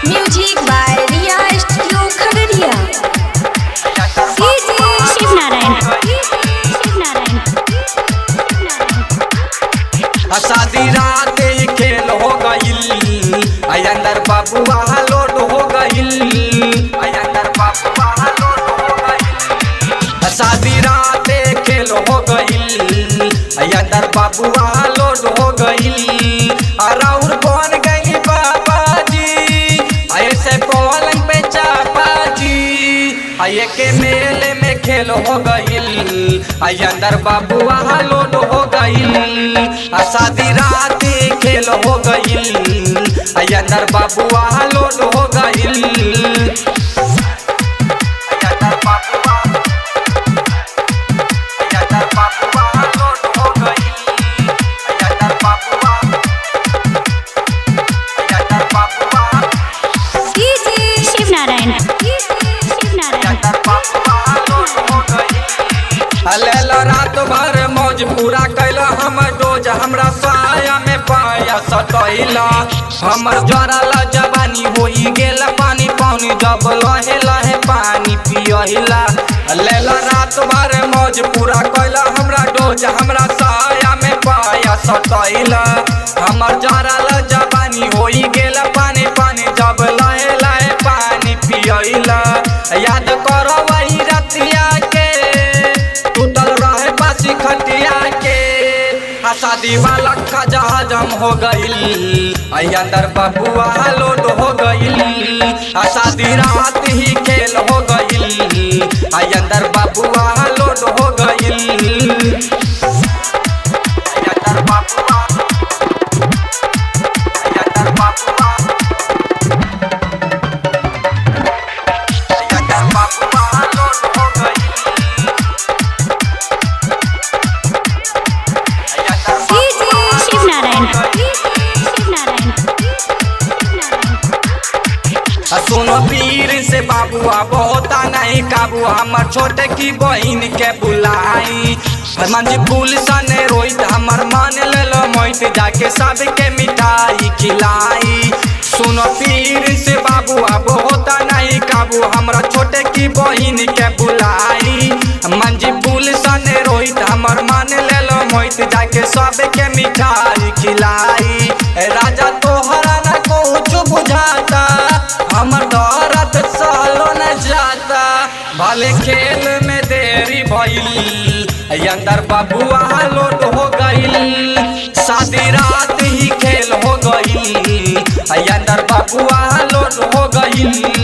Music by Riya studio Khagaria. Shiv Narayan शादी रात खेल हो गईल अंदर बबुआ लोड हो गईल अंदर बबुआ लोड हो गईल। शादी रात खेल हो गईल अंदर बबुआ लोड हो गईल। और बन गई बाबा जी ऐसे पलंग पे चापा जी आये के मेले में खेल हो गईल अंदर बबुआ लोड हो गईल। शादी रात खेल हो गईल अंदर बबुआ लोड हो गईल। अंदर बबुआ लोड हो गईल अंदर बबुआ शिव नारायण रात भर मौज पूरा कैला हमर डोज हमरा साया में पाया सटैला। हमर जरला जवानी होई गेल पानी पानी जब लहे लहे पानी पियहिला। लेला रात भर मौज पूरा कैला हमरा डोज हमरा साया में पाया सटैला। हमर जरला जवानी होई गेल पानी पानी जब लहे लहे पानी पियहिला। याद करो वही रतिया के टूटल रहे पासी खटिया के। शादी वाला खजा हजम हो गईल अंदर बबुआ लोड हो गईल। शादी रात ही खेल हो गईल अंदर बबुआ लोड हो गईल। अंदर बबुआ अंदर बबुआ अंदर बबुआ लोड हो गईल। शिव नारायण सुनो पीर से बाबुआ बहुता नहीं काबू हमर छोटे की बहन के बुलाई। मंज फूल सने रोहित हमर मान ले लो मोहित जाके सबके मिठाई खिलाई। सुनो पीर से बाबुआ बहुता नहीं काबू हमरा छोटे की बहन के बुलाई। मंज फूल सने रोहित हमर मान ले लो मोहित जाके सबके मिठाई खिलाई। राजा तोहरा न कुछ बुझाता हमर दौरत सालो न जाता। भले खेल में देरी भइल अंदर बबुआ लोड हो गईल। शादी रात ही खेल हो गईल अंदर बबुआ लोड हो गईल।